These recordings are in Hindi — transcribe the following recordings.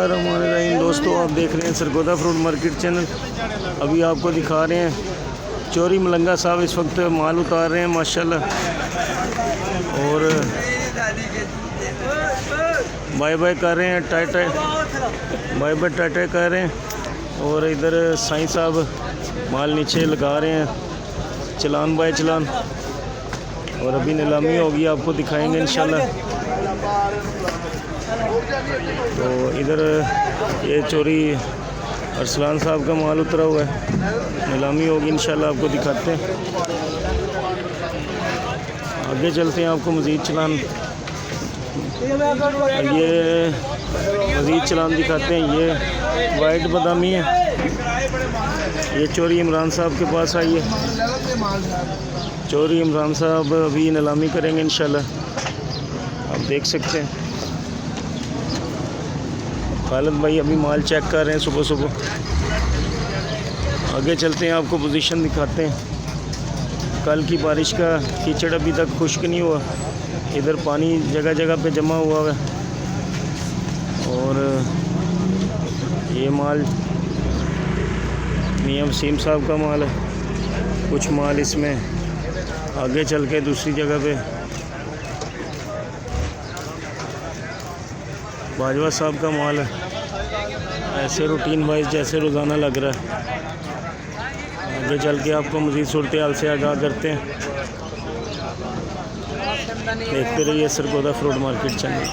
बिस्मिल्लाहिर्रहमानिर्रहीम। दोस्तों, आप देख रहे हैं सरगोदा फ्रूट मार्केट चैनल। अभी आपको दिखा रहे हैं चोरी मलंगा साहब इस वक्त माल उतार रहे हैं माशाल्लाह, और बाय बाय कर रहे हैं, टाटा बाय बाय टाटा कर रहे हैं। और इधर साईं साहब माल नीचे लगा रहे हैं, चलान बाय चलान। और अभी नीलामी होगी, आपको दिखाएंगे इंशाल्लाह। तो इधर ये चोरी अरसलान साहब का माल उतरा हुआ है, नीलामी होगी इंशाल्लाह, आपको दिखाते हैं। आगे चलते हैं, आपको मज़ीद चलान दिखाते हैं। ये वाइट बादामी है, ये चोरी इमरान साहब के पास आई है। चोरी इमरान साहब अभी नीलामी करेंगे इंशाल्लाह, आप देख सकते हैं। खालिद भाई अभी माल चेक कर रहे हैं सुबह सुबह। आगे चलते हैं, आपको पोजीशन दिखाते हैं। कल की बारिश का कीचड़ अभी तक खुश्क नहीं हुआ, इधर पानी जगह जगह पे जमा हुआ है। और ये माल मियां वसीम साहब का माल है, कुछ माल इसमें आगे चल के दूसरी जगह पे बाजवा साहब का माल है। ऐसे रूटीन वाइज जैसे रोज़ाना लग रहा है। आगे चल के आपको मज़ीद सूरत हाल से आगाह करते हैं। देखते रहिए सरगोदा फ्रूट मार्केट चैनल।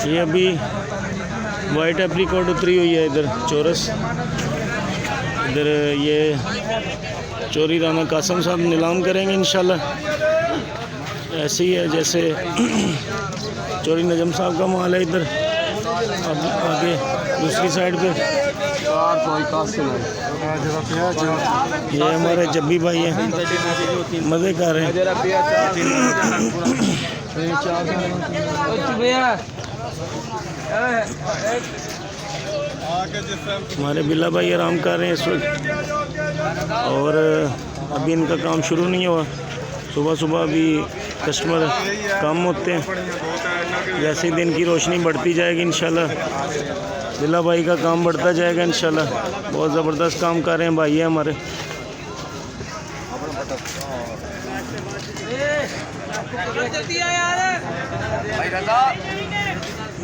ये अभी वाइट एप्रीकॉट उतरी हुई है इधर चौरस। इधर ये चोरी राना कासम साहब नीलाम करेंगे इंशाल्लाह। ऐसे ही है जैसे चोरी नजम साहब का माल है इधर। अब आगे दूसरी साइड पे ये हमारे जब्बी भाई हैं, मज़े कर रहे हैं। हमारे बिल्ला भाई आराम कर रहे हैं इस वक्त, और अभी इनका काम शुरू नहीं हुआ। सुबह सुबह अभी कस्टमर कम होते हैं, जैसे ही दिन की रोशनी बढ़ती जाएगी इंशाल्लाह बिल्ला भाई का काम बढ़ता जाएगा इंशाल्लाह। बहुत ज़बरदस्त काम कर रहे हैं भाई है हमारे।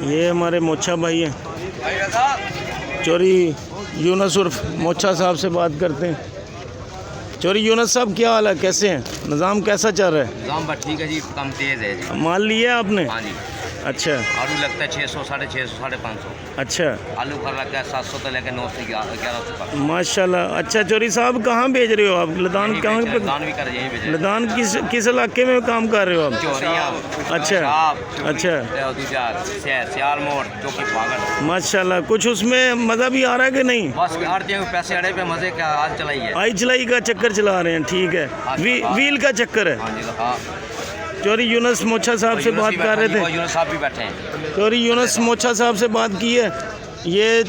ये हमारे मोच्छा भाई हैं, चोरी यूनस उर्फ मोच्छा साहब से बात करते हैं। चोरी यूनस साहब क्या हाल है, कैसे हैं, निज़ाम कैसा चल रहा है? निज़ाम बस ठीक है जी, कम तेज़ है जी। माल लिया आपने? हाँ जी। अच्छा। आलू लगता है 600, 650, 550। अच्छा। आलू का लगता है 700 से लेकर 900 से 1100 तक माशाल्लाह। अच्छा चोरी साहब, कहाँ भेज रहे हो आप? लदान कहाँ पे? लदान भी कर यहीं भेज। लदान किस इलाके में काम कर रहे हो आप? चोरियाँ। अच्छा अच्छा। सियाल मोड़ चौकी पागल। माशाल्लाह। कुछ उसमें मज़ा भी आ रहा है कि नहीं? बस हर जगह पैसे अड़े पे मज़े का आज चलाई है, आई चलाई का चक्कर चला रहे हैं, ठीक है। व्हील का चक्कर है। हाँ जी। हाँ, चोरी यूनस मोच्छा साहब से बात कर रहे थे। यूनस साहब भी बैठे हैं। चोरी यूनस मोच्छा साहब से बात की है। ये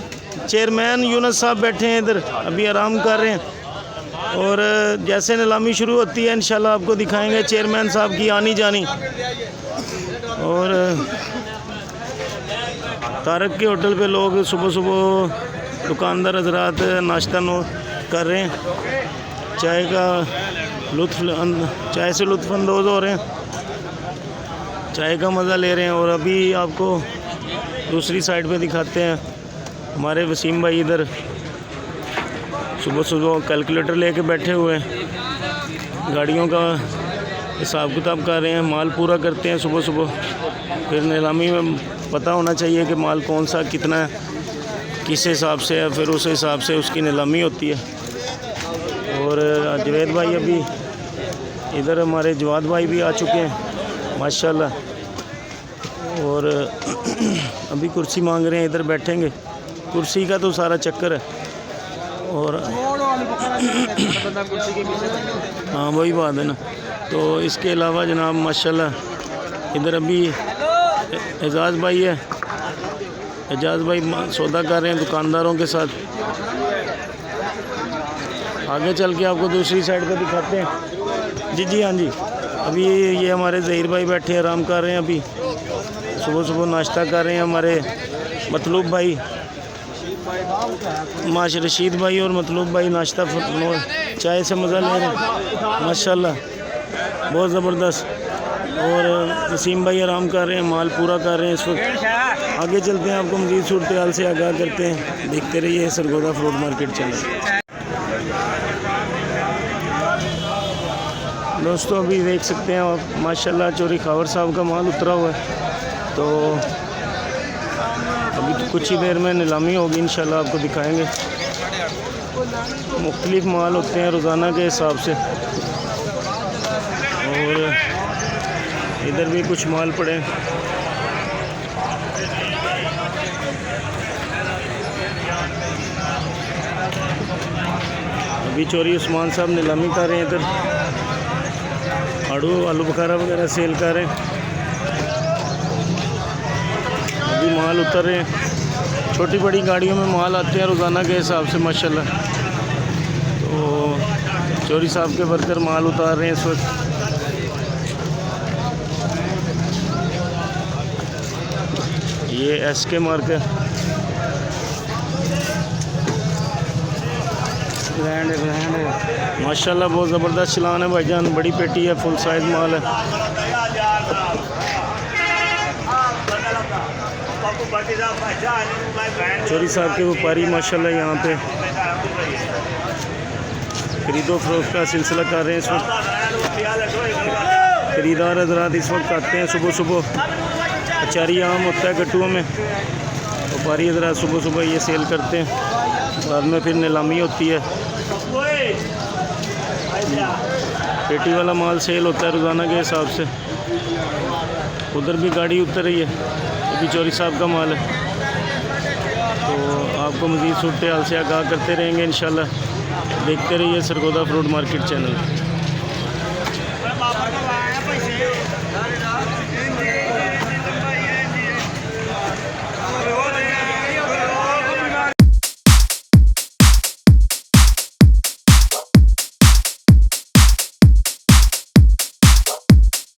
चेयरमैन यूनस साहब बैठे हैं इधर, अभी आराम कर रहे हैं। और जैसे नीलामी शुरू होती है इंशाल्लाह आपको दिखाएंगे चेयरमैन साहब की आनी जानी। और तारक के होटल पे लोग सुबह सुबह दुकानदार हजरात नाश्ता कर रहे हैं, चाय से लुत्फ़अंदोज़ हो रहे हैं, चाय का मज़ा ले रहे हैं। और अभी आपको दूसरी साइड पे दिखाते हैं, हमारे वसीम भाई इधर सुबह सुबह कैलकुलेटर लेके बैठे हुए हैं, गाड़ियों का हिसाब किताब कर रहे हैं, माल पूरा करते हैं सुबह सुबह। फिर नीलामी में पता होना चाहिए कि माल कौन सा कितना है, किस हिसाब से है, फिर उस हिसाब से उसकी नीलामी होती है। और जवेद भाई अभी इधर, हमारे जवाद भाई भी आ चुके हैं माशाल्लाह। और अभी कुर्सी मांग रहे हैं, इधर बैठेंगे, कुर्सी का तो सारा चक्कर है। और हाँ वही बात है ना। तो इसके अलावा जनाब माशाल्लाह इधर अभी एजाज़ भाई है, एजाज़ भाई सौदा कर रहे हैं दुकानदारों के साथ। आगे चल के आपको दूसरी साइड पे दिखाते हैं। जी हाँ जी। अभी ये हमारे ज़हीर भाई बैठे आराम कर रहे हैं। अभी सुबह सुबह नाश्ता कर रहे हैं हमारे मतलूब भाई, माश रशीद भाई और मतलूब भाई नाश्ता चाय से मज़ा ले रहे हैं माशाल्लाह, बहुत ज़बरदस्त। और वसीम भाई आराम कर रहे हैं, माल पूरा कर रहे हैं इस वक्त। आगे चलते हैं, आपको मज़ीद सूरत हाल से आगाह करते हैं। देखते रहिए सरगोदा फ्रूट मार्केट चैनल। दोस्तों अभी देख सकते हैं आप माशाल्लाह चोरी खावर साहब का माल उतरा हुआ है, तो अभी तो कुछ ही देर में नीलामी होगी इंशाल्लाह, आपको दिखाएंगे। मुख्तलिफ माल होते हैं रोज़ाना के हिसाब से, और इधर भी कुछ माल पड़े हैं। अभी चोरी उस्मान साहब नीलामी कर रहे हैं, इधर आलू बुखारा वगैरह सेल कर रहे हैं। अभी माल उतर रहे हैं, छोटी बड़ी गाड़ियों में माल आते हैं रोज़ाना के हिसाब से माशाल्लाह। तो चोरी साहब के वर्कर माल उतार रहे हैं इस वक्त। ये SK मार्केट माशाल्लाह बहुत ज़बरदस्त चलान है भाईजान, बड़ी पेटी है, फुल साइज माल है। चोरी साहब के व्यापारी माशाल्लाह यहाँ पे खरीदो फरोख्त का सिलसिला कर रहे हैं इस वक्त। खरीदार हजरात इस वक्त आते हैं सुबह सुबह, अचारी आम होता है गट्टुओं में, व्यापारी हजरात सुबह सुबह ये सेल करते हैं, बाद में फिर नीलामी होती है। पेटी वाला माल सेल होता है रोज़ाना के हिसाब से। उधर भी गाड़ी उतर रही है, ये भी चोरी साहब का माल है। तो आपको मज़ीद सूरत हाल से आगाह करते रहेंगे इंशाल्लाह। देखते रहिए सरगोदा फ्रूट मार्केट चैनल।